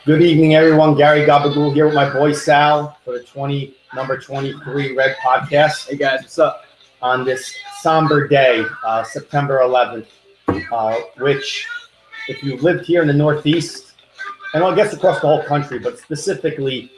Good evening, everyone. Gary Gabagool here with my boy Sal for the number 23 Red Podcast. Hey guys, what's up? On this somber day, September 11th, which, if you lived here in the Northeast, and I guess across the whole country, but specifically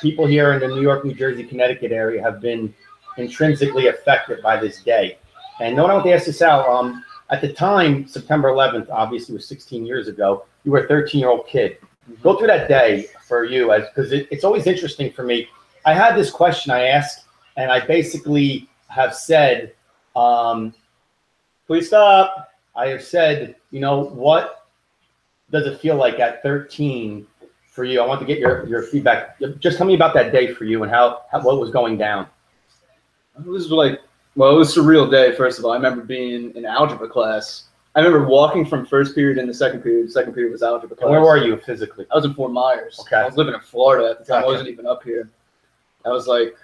people here in the New York, New Jersey, Connecticut area have been intrinsically affected by this day. And no, I want to ask you, Sal, at the time, September 11th, obviously was 16 years ago, you were a 13-year-old kid. Go through that day for you, because it's always interesting for me. I had this question I asked, and I basically have said, please stop. I have said, what does it feel like at 13 for you? I want to get your feedback. Just tell me about that day for you and what was going down. It was it was a surreal day, first of all. I remember being in algebra class. I remember walking from first period into second period. Second period was algebra class. And where were you physically? I was in Fort Myers. Okay. I was living in Florida at the time. Gotcha. I wasn't even up here. I was like,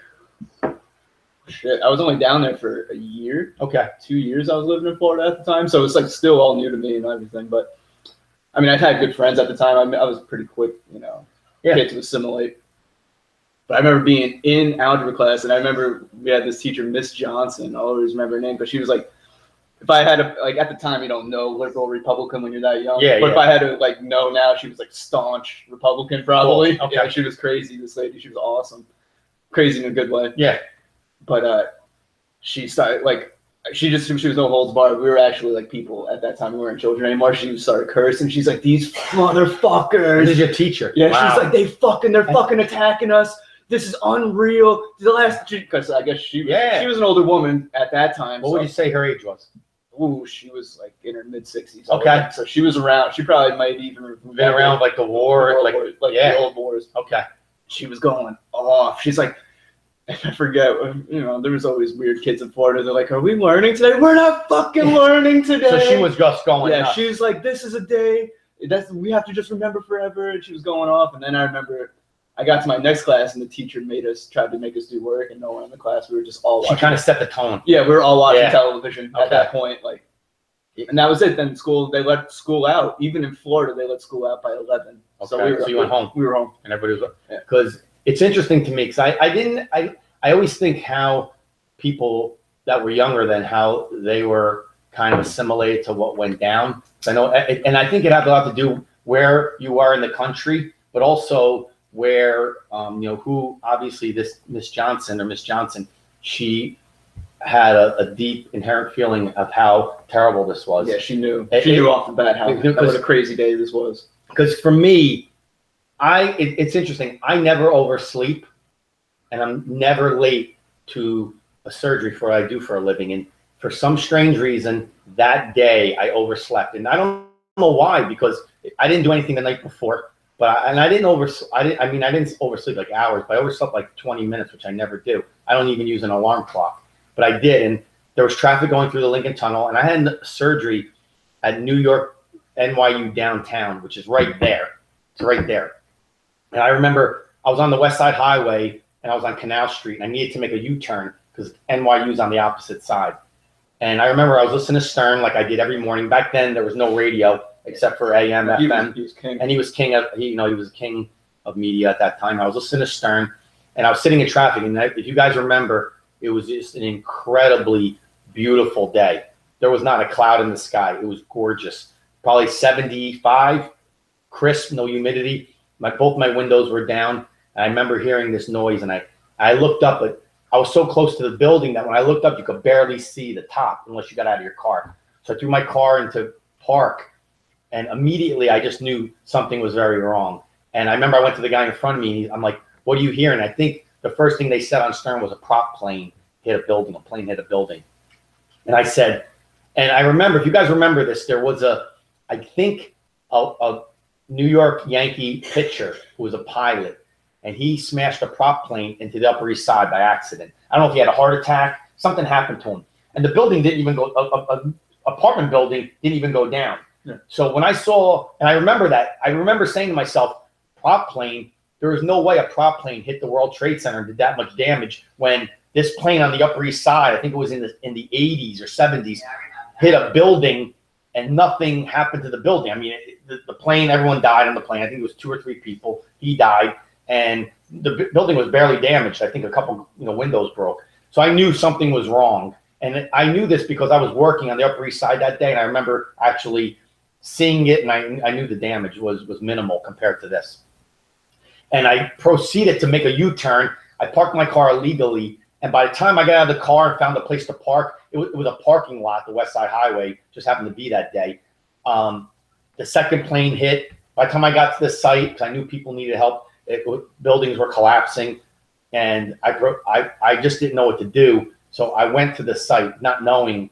shit. I was only down there for a year. Okay. 2 years I was living in Florida at the time. So it's still all new to me and everything. But I mean, I had good friends at the time. I was pretty quick, kid to assimilate. But I remember being in algebra class, and I remember we had this teacher, Miss Johnson. I'll always remember her name, but she was like, if I had to, at the time, you don't know liberal, Republican when you're that young. Yeah, but if I had to, know now, she was, staunch Republican, probably. Cool. Okay. Yeah, she was crazy, this lady. She was awesome. Crazy in a good way. Yeah. But she started, she was no holds barred. We were actually, people at that time. We weren't children anymore. She started cursing. She's like, these motherfuckers. This is your teacher. Yeah, wow. She's like, they're fucking attacking us. This is unreal. Because I guess she was an older woman at that time. What would you say her age was? Ooh, she was in her mid-60s. Okay. So she was around. She probably might even been around the war, the old wars. Okay. She was going off. She's like, I forget. There was always weird kids in Florida. They're like, "Are we learning today?" We're not fucking learning today. So she was just going. Yeah, nuts. she was like, "This is a day we have to just remember forever." And she was going off. And then I remember I got to my next class, and the teacher tried to make us do work, and no one in the class. We were just all watching. She kind of set the tone. Yeah, we were all watching television at that point. And that was it. Then they let school out. Even in Florida, they let school out by 11. Okay. So you went home. We were home. And everybody was because it's interesting to me because I always think how people that were younger then how they were kind of assimilated to what went down. I know, and I think it had a lot to do where you are in the country, but also where who obviously this Miss Johnson, she had a deep inherent feeling of how terrible this was. Yeah, she knew. She knew off the bat what a crazy day this was. Because for me, it's interesting. I never oversleep, and I'm never late to a surgery for what I do for a living. And for some strange reason, that day I overslept, and I don't know why. Because I didn't do anything the night before. I didn't oversleep like hours, but I overslept like 20 minutes, which I never do. I don't even use an alarm clock, but I did. And there was traffic going through the Lincoln Tunnel, and I had surgery at New York NYU downtown, which is right there. It's right there. And I remember I was on the West Side Highway, and I was on Canal Street, and I needed to make a U-turn because NYU's on the opposite side. And I remember I was listening to Stern like I did every morning. Back then, there was no radio except for AM, FM. He was king. And he was king of, he was a king of media at that time. I was listening to Stern, and I was sitting in traffic. And if you guys remember, it was just an incredibly beautiful day. There was not a cloud in the sky. It was gorgeous. Probably 75, crisp, no humidity. Both my windows were down. And I remember hearing this noise, and I looked up, but I was so close to the building that when I looked up, you could barely see the top unless you got out of your car. So I threw my car into park, and immediately I just knew something was very wrong. And I remember I went to the guy in front of me, and I'm like, "What do you hear?" And I think the first thing they said on Stern was a prop plane hit a building. A plane hit a building. And I said, and I remember, if you guys remember this, there was I think a New York Yankee pitcher who was a pilot, and he smashed a prop plane into the Upper East Side by accident. I don't know if he had a heart attack. Something happened to him. And the building didn't even go, apartment building didn't even go down. Yeah. So when I saw, and I remember saying to myself, prop plane, there was no way a prop plane hit the World Trade Center and did that much damage when this plane on the Upper East Side, I think it was in the 80s or 70s, hit a building and nothing happened to the building. I mean, the plane, everyone died on the plane. I think it was 2 or 3 people. He died, and the building was barely damaged. I think a couple, windows broke. So I knew something was wrong, and I knew this because I was working on the Upper East Side that day, and I remember actually seeing it, and I knew the damage was minimal compared to this. And I proceeded to make a U-turn. I parked my car illegally, and by the time I got out of the car and found a place to park, it was a parking lot, the West Side Highway, just happened to be that day. The second plane hit. By the time I got to the site, because I knew people needed help, buildings were collapsing, and I just didn't know what to do. So I went to the site, not knowing.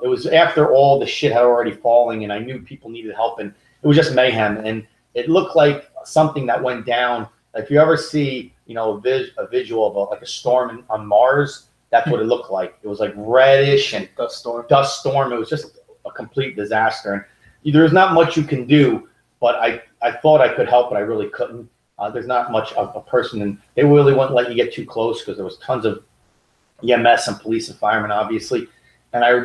It was after all the shit had already fallen, and I knew people needed help, and it was just mayhem. And it looked like something that went down. If you ever see, a visual of a storm on Mars, that's what it looked like. It was like reddish and dust storm. It was just a complete disaster. And there's not much you can do, but I thought I could help, but I really couldn't. There's not much of a person, and they really wouldn't let you get too close because there was tons of EMS and police and firemen, obviously. And I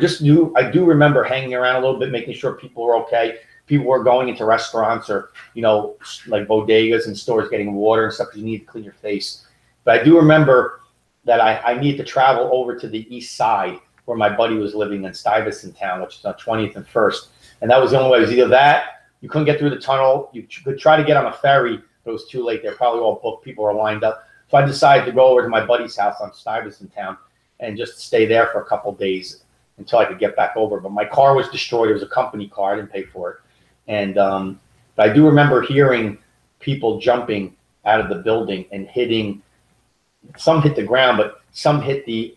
do remember hanging around a little bit, making sure people were okay. People were going into restaurants or, like bodegas and stores getting water and stuff because you need to clean your face. But I do remember that I needed to travel over to the east side where my buddy was living in Stuyvesant Town, which is on 20th and 1st. And that was the only way. It was either that, you couldn't get through the tunnel, you could try to get on a ferry, but it was too late. They're probably all booked. People were lined up. So I decided to go over to my buddy's house on Stuyvesant Town and just stay there for a couple of days until I could get back over. But my car was destroyed. It was a company car. I didn't pay for it. And but I do remember hearing people jumping out of the building and hitting. Some hit the ground, but some hit the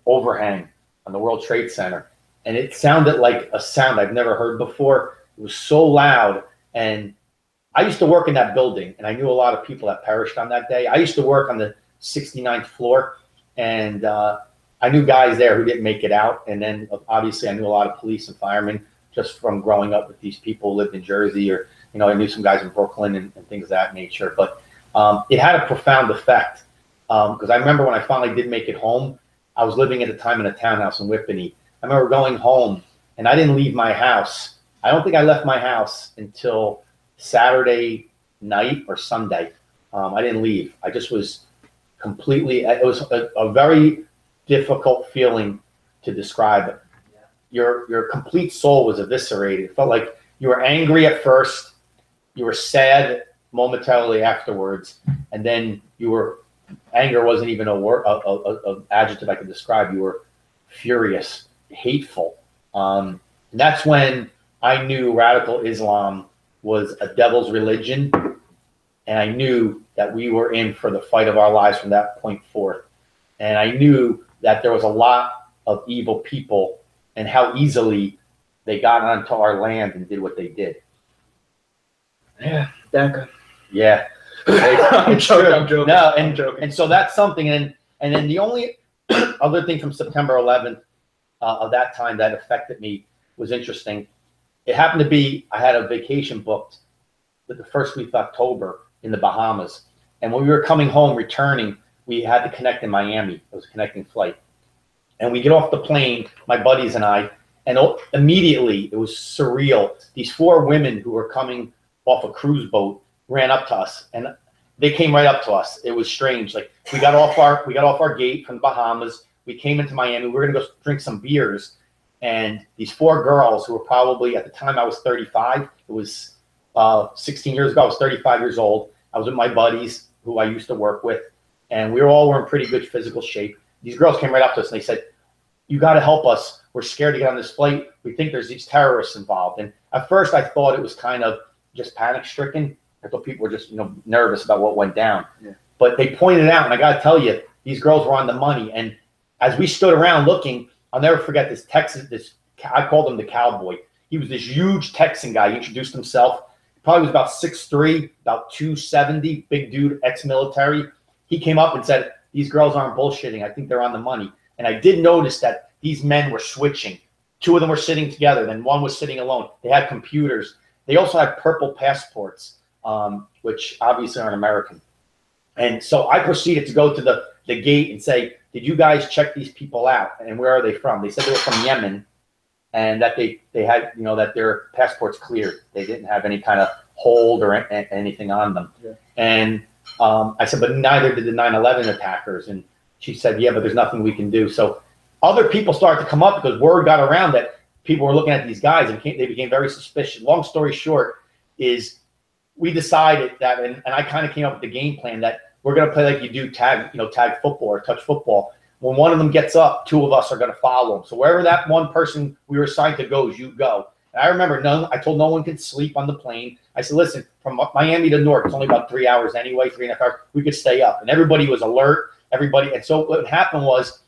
overhang on the World Trade Center. And it sounded like a sound I've never heard before. It was so loud. And I used to work in that building, and I knew a lot of people that perished on that day. I used to work on the 69th floor, and I knew guys there who didn't make it out. And then obviously I knew a lot of police and firemen just from growing up with these people who lived in Jersey, or, I knew some guys in Brooklyn and things of that nature. But it had a profound effect because I remember when I finally did make it home, I was living at the time in a townhouse in Whippany. I remember going home, and I didn't leave my house. I don't think I left my house until Saturday night or Sunday. I didn't leave. I just was completely, it was a very difficult feeling to describe. Your complete soul was eviscerated. It felt like you were angry at first, you were sad momentarily afterwards, and then anger wasn't even a adjective I could describe. You were furious, hateful. And that's when I knew radical Islam was a devil's religion, and I knew that we were in for the fight of our lives from that point forth. And I knew that there was a lot of evil people and how easily they got onto our land and did what they did. Yeah, DACA. Yeah. I'm joking. No, I'm joking. And so that's something. And then the only other thing from September 11th of that time that affected me was interesting. It happened to be, I had a vacation booked the first week of October in the Bahamas. And when we were coming home, returning, we had to connect in Miami. It was a connecting flight. And we get off the plane, my buddies and I, and immediately it was surreal. These 4 women who were coming off a cruise boat ran up to us, and they came right up to us. It was strange. Like we got off our gate from the Bahamas. We came into Miami. We were gonna go drink some beers, and these 4 girls who were probably, at the time I was 35. It was 16 years ago. I was 35 years old. I was with my buddies who I used to work with, and we all were in pretty good physical shape. These girls came right up to us and they said, "You got to help us. We're scared to get on this flight. We think there's these terrorists involved." And at first I thought it was kind of just panic stricken. I thought people were just, nervous about what went down. Yeah. But they pointed out, and I got to tell you, these girls were on the money. And as we stood around looking, I'll never forget this I called him the cowboy. He was this huge Texan guy. He introduced himself. Probably was about 6'3", about 270, big dude, ex-military. He came up and said, "These girls aren't bullshitting. I think they're on the money." And I did notice that these men were switching. 2 of them were sitting together, then 1 was sitting alone. They had computers. They also had purple passports, which obviously aren't American. And so I proceeded to go to the gate and say, "Did you guys check these people out? And where are they from?" They said they were from Yemen. and that they had, you know, that their passports cleared. They didn't have any kind of hold or anything on them. Yeah. And I said, but neither did the 9/11 attackers. And she said, yeah, but there's nothing we can do. So other people started to come up because word got around that people were looking at these guys and they became very suspicious. Long story short is we decided that, and I kind of came up with the game plan that we're going to play like you do tag football or touch football. When one of them gets up, two of us are going to follow them. So wherever that one person we were assigned to goes, you go. And I remember I told no one could sleep on the plane. I said, listen, from Miami to Newark, it's only about 3 hours anyway, 3.5 hours. We could stay up. And everybody was alert. Everybody. And so what happened was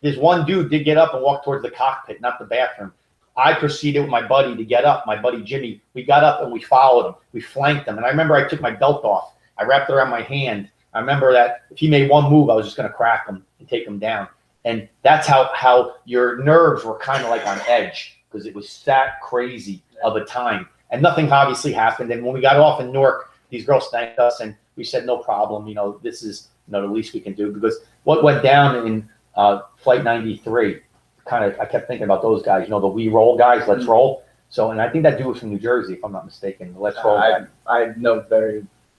this one dude did get up and walk towards the cockpit, not the bathroom. I proceeded with my buddy to get up, my buddy Jimmy. We got up and we followed him. We flanked him. And I remember I took my belt off. I wrapped it around my hand. I remember that if he made one move, I was just going to crack him and take him down. And that's how your nerves were kind of like on edge because it was that crazy of a time. And nothing obviously happened. And when we got off in Newark, these girls thanked us and we said, no problem. You know, this is, you know, the least we can do, because what went down in Flight 93, I kept thinking about those guys, you know, the We Roll guys, Let's Roll. So, and I think that dude was from New Jersey, if I'm not mistaken. Let's Roll.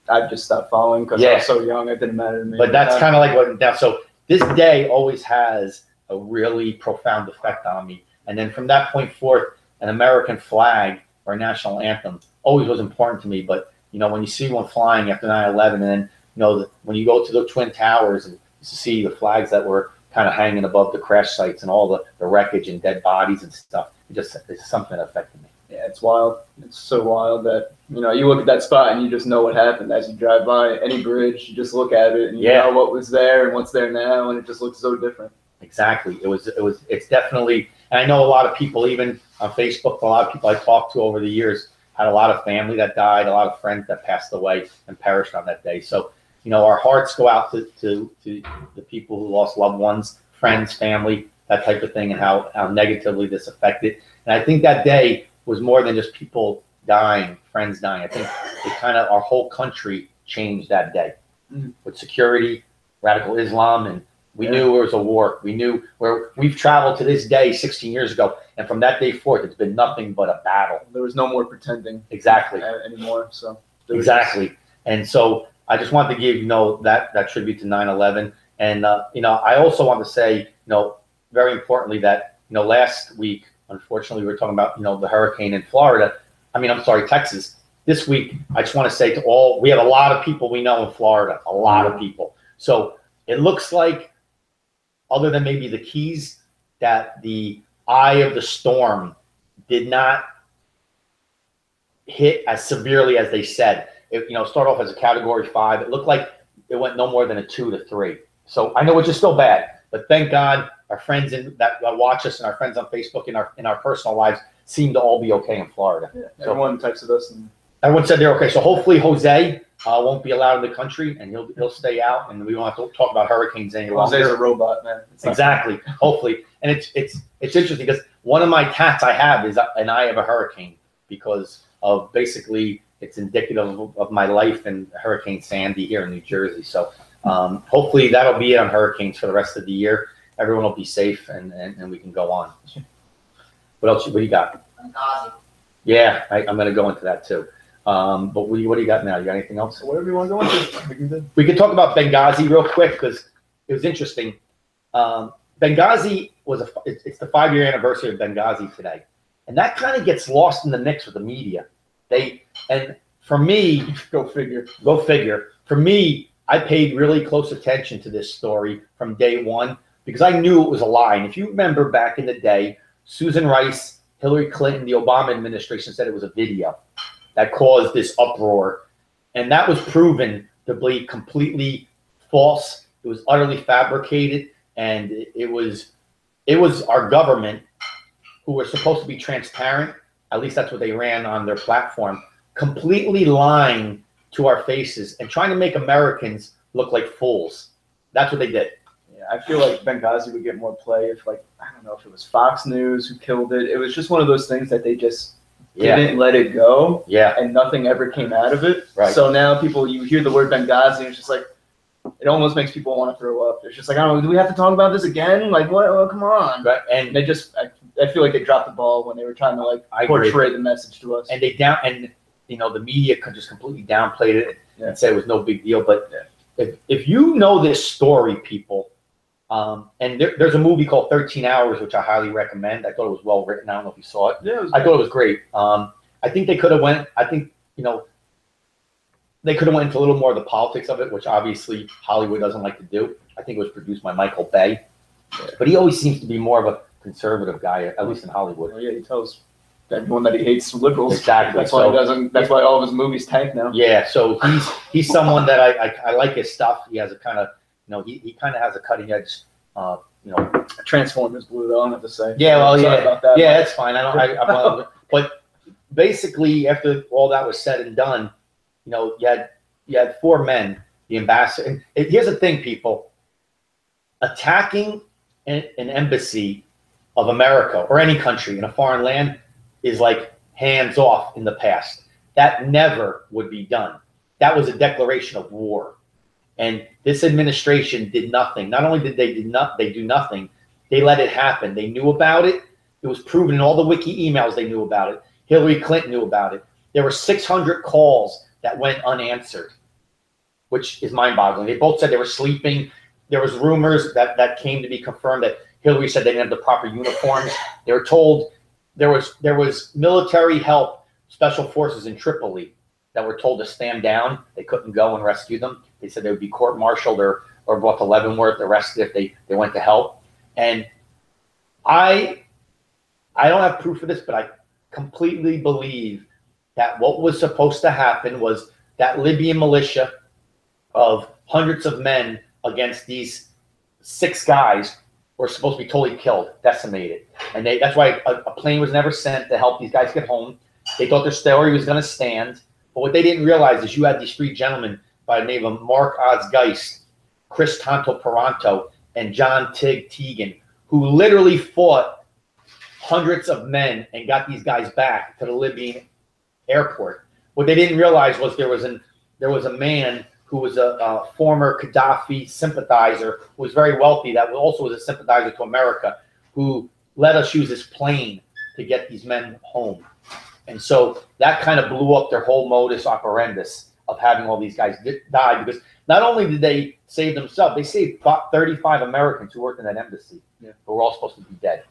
I just stopped following because I was so young. It didn't matter to me. But that's kind of like what now. So this day always has a really profound effect on me. And then from that point forth, an American flag or a national anthem always was important to me. But, you know, when you see one flying after 9/11, and then, you know, when you go to the Twin Towers and you see the flags that were kind of hanging above the crash sites and all the wreckage and dead bodies and stuff, it's something that affected me. Yeah, it's wild. It's so wild that, you know, you look at that spot and you just know what happened as you drive by any bridge. You just look at it and you know what was there and what's there now, and it just looks so different. Exactly. It's definitely, and I know a lot of people, even on Facebook, a lot of people I talked to over the years had a lot of family that died, a lot of friends that passed away and perished on that day. So, you know, our hearts go out to the people who lost loved ones, friends, family, that type of thing, and how negatively this affected. And I think that day was more than just people dying, friends dying. I think our whole country changed that day with security, radical Islam, and we knew there was a war. We knew where we've traveled to this day 16 years ago. And from that day forth, it's been nothing but a battle. There was no more pretending anymore. So exactly. And so I just wanted to give, you know, that tribute to 9/11. And, you know, I also want to say, you know, very importantly that, you know, last week, unfortunately, we were talking about, you know, the hurricane in Texas. This week, I just want to say we have a lot of people we know in Florida, a lot of people. So it looks like, other than maybe the Keys, that the eye of the storm did not hit as severely as they said. It, you know, start off as a Category 5. It looked like it went no more than a 2 to 3. So I know it's just still bad, but thank God our friends that watch us and our friends on Facebook in our personal lives seem to all be okay in Florida. Yeah, so everyone texted us and everyone said they're okay. So hopefully Jose won't be allowed in the country and he'll stay out, and we won't have to talk about hurricanes any longer. Jose's a robot, man. Exactly. Hopefully. And it's interesting because one of my tats I have is an eye of a hurricane, because of basically it's indicative of my life and Hurricane Sandy here in New Jersey. So hopefully that'll be it on hurricanes for the rest of the year. Everyone will be safe and we can go on. What else? What do you got? Benghazi. Yeah, I'm going to go into that too. But what do you got now? You got anything else? Whatever you want to go into. We can talk about Benghazi real quick because it was interesting. Benghazi it's the 5-year anniversary of Benghazi today, and that kind of gets lost in the mix with the media. And for me, go figure. For me, I paid really close attention to this story from day one because I knew it was a lie. And if you remember back in the day, Susan Rice, Hillary Clinton, the Obama administration said it was a video that caused this uproar. And that was proven to be completely false. It was utterly fabricated. And it was our government, who were supposed to be transparent, at least that's what they ran on their platform, completely lying to our faces and trying to make Americans look like fools. That's what they did. Yeah, I feel like Benghazi would get more play if, like, I don't know if it was Fox News who killed it. It was just one of those things that they just didn't let it go. Yeah. And nothing ever came out of it. Right. So now you hear the word Benghazi and it's just like, it almost makes people want to throw up. It's just like, I don't know, do we have to talk about this again? Like, what? Oh, come on. Right. And they just, I feel like they dropped the ball when they were trying to like portray the message to us. And the media could just completely downplayed it and said it was no big deal. But if you know this story, people, and there's a movie called 13 Hours, which I highly recommend. I thought it was well written. I don't know if you saw it. Yeah, I thought it was great. I think they could have went. I think they could have went into a little more of the politics of it, which obviously Hollywood doesn't like to do. I think it was produced by Michael Bay, but he always seems to be more of a conservative guy, at least in Hollywood. Well, yeah, he tells everyone that he hates liberals. Exactly. That's why he doesn't. That's why all of his movies tank now. Yeah. So he's someone that I like his stuff. He has a kind of he kind of has a cutting edge. Transformers Blue, though, I don't have to say. Yeah. Well, Sorry about that. Yeah, that's fine. But basically, after all that was said and done, you had 4 men, the ambassador. And here's the thing, people: attacking an embassy of America or any country in a foreign land is like hands off in the past. That never would be done. That was a declaration of war. And this administration did nothing. Not only did they do nothing, they let it happen. They knew about it. It was proven in all the wiki emails they knew about it. Hillary Clinton knew about it. There were 600 calls that went unanswered, which is mind-boggling. They both said they were sleeping. There was rumors that came to be confirmed that Hillary said they didn't have the proper uniforms. They were told there was military help, special forces in Tripoli that were told to stand down. They couldn't go and rescue them. They said they would be court-martialed or brought to Leavenworth, arrested if they went to help. And I don't have proof of this, but I completely believe that what was supposed to happen was that Libyan militia of hundreds of men against these 6 guys were supposed to be totally killed, decimated. And that's why a plane was never sent to help these guys get home. They thought their story was going to stand. But what they didn't realize is you had these 3 gentlemen by the name of Mark Oz-Geist, Chris Tonto-Peranto, and John Tig Teagan, who literally fought hundreds of men and got these guys back to the Libyan airport. What they didn't realize was there was a man who was a former Gaddafi sympathizer, who was very wealthy, that also was a sympathizer to America, who let us use his plane to get these men home. And so that kind of blew up their whole modus operandus of having all these guys die, because not only did they save themselves, they saved 35 Americans who worked in that embassy, who were all supposed to be dead.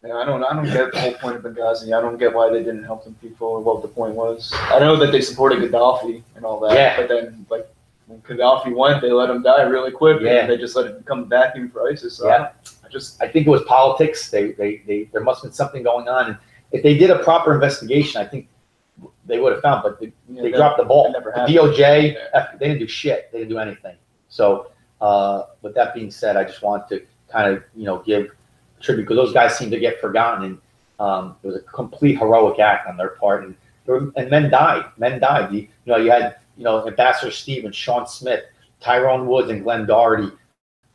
Yeah, I don't get the whole point of Benghazi. I don't get why they didn't help them people or what the point was. I know that they supported Gaddafi and all that, but then like when Gaddafi went, they let him die really quick, and they just let it become a vacuum for ISIS. So I think it was politics. There must have been something going on, and if they did a proper investigation, I think they would have found. But they dropped the ball. The DOJ, they didn't do shit. They didn't do anything. So, with that being said, I just want to kind of give tribute, because those guys seem to get forgotten, and it was a complete heroic act on their part, and men died. Men died. You had Ambassador Stevens, Sean Smith, Tyrone Woods, and Glenn Doherty.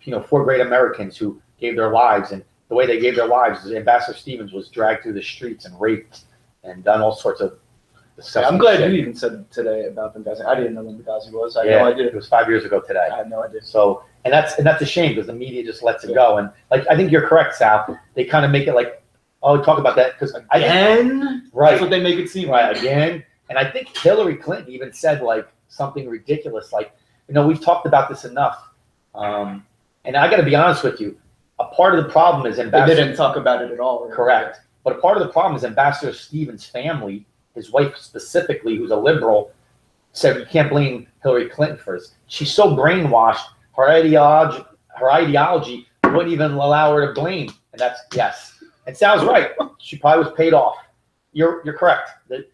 4 great Americans who gave their lives, and the way they gave their lives is Ambassador Stevens was dragged through the streets and raped and done all sorts of disgusting I'm glad shit. You even said today about Benghazi. I didn't know when Benghazi was. I had no idea. It was 5 years ago today. I had no idea. So, and that's a shame, because the media just lets it go. And I think you're correct, Sal. They kind of make it like, oh, talk about that because again, right? That's what they make it seem. Right, again. And I think Hillary Clinton even said like something ridiculous, like, we've talked about this enough. And I got to be honest with you. A part of the problem is Ambassador. They didn't talk about it at all. Right? Correct. But a part of the problem is Ambassador Stevens' family, his wife specifically, who's a liberal, said you can't blame Hillary Clinton for this. She's so brainwashed, her ideology wouldn't even allow her to blame. And that's, yes. And Sal's right. She probably was paid off. You're correct. The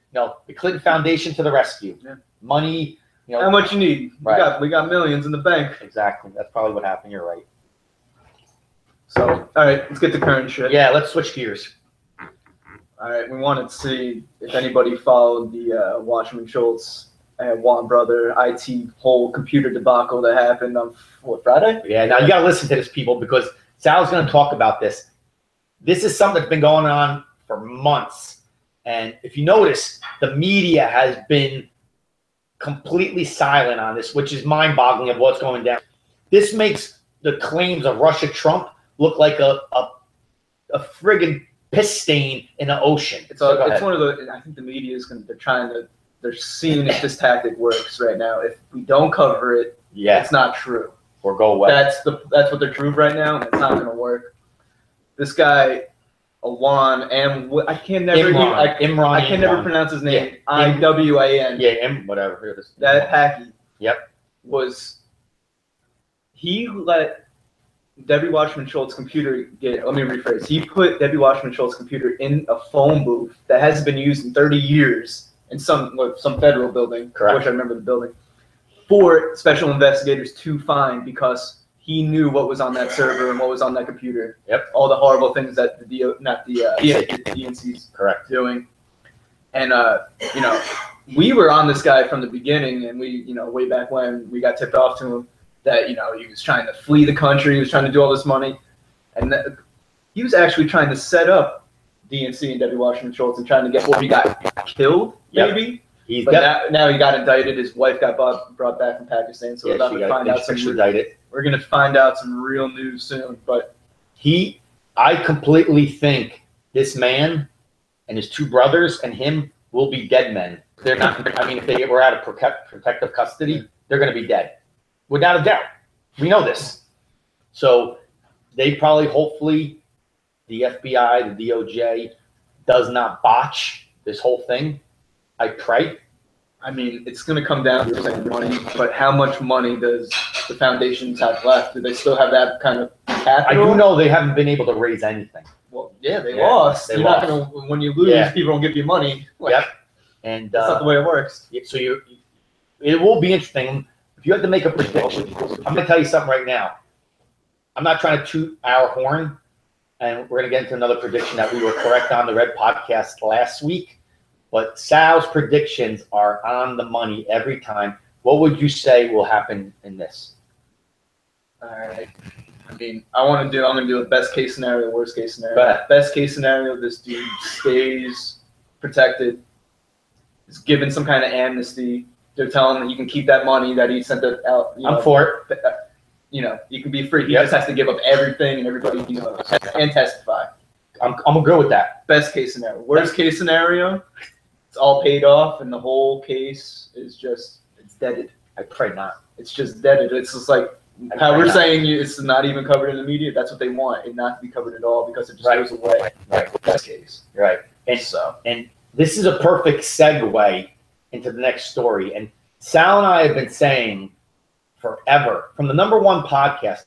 Clinton Foundation to the rescue. Yeah. Money. How much you need? Right. We got millions in the bank. Exactly. That's probably what happened. You're right. So, all right, let's get to current shit. Yeah, let's switch gears. All right, we wanted to see if anybody followed the Watchman Schultz and Juan Brother IT whole computer debacle that happened on Friday? Yeah, now you got to listen to this, people, because Sal's going to talk about this. This is something that's been going on for months. And if you notice, the media has been completely silent on this, which is mind-boggling of what's going down. This makes the claims of Russia Trump look like a friggin' piss stain in the ocean. It's one of the. I think the media is they're seeing if this tactic works right now. If we don't cover it, it's not true. Or go away. That's what they're proving right now, and it's not going to work. This guy, Iwan, I can never pronounce his name. Iwan. Yeah, whatever it is. That hacky. Yep. He let Debbie Wasserman Schultz's computer let me rephrase. He put Debbie Wasserman Schultz's computer in a phone booth that hasn't been used in 30 years in some federal building. Correct. I wish I remember the building. For special investigators to find because he knew what was on that server and what was on that computer. Yep. All the horrible things that the DNC's correct doing. And we were on this guy from the beginning, and we, way back when we got tipped off to him that, he was trying to flee the country, he was trying to do all this money, and he was actually trying to set up DNC and Debbie Wasserman Schultz and trying to get he got killed, maybe. But now he got indicted. His wife got brought back from Pakistan, so we're about to find out we're going to find out some real news soon. But I completely think this man and his two brothers and him will be dead men. They're not. I mean, if they were out of protective custody, they're going to be dead, without a doubt. We know this. So they probably, hopefully, the FBI, the DOJ, does not botch this whole thing. I pray. I mean, it's going to come down to money, but how much money does the foundations have left? Do they still have that kind of capital? I do know they haven't been able to raise anything. Well, they lost. You're not going to, when you lose, people don't give you money. Yep. And that's not the way it works. So it will be interesting. If you had to make a prediction, I'm going to tell you something right now. I'm not trying to toot our horn, and we're going to get into another prediction that we were correct on the Red Podcast last week. But Sal's predictions are on the money every time. What would you say will happen in this? All right. I mean, I'm going to do a best case scenario, worst case scenario. Best case scenario, this dude stays protected, is given some kind of amnesty. They're telling him that you can keep that money that he sent out. I'm for it. You can be free. He just has to give up everything and everybody, and testify. I'm going to go with that. Best case scenario. Worst case scenario, it's all paid off and the whole case is it's deaded. I pray not. It's just deaded. It's just like how we're saying it's not even covered in the media. That's what they want, it not to be covered at all because it just goes away. Right. Best case. Right. And this is a perfect segue into the next story. And Sal and I have been saying forever, from the #1 podcast,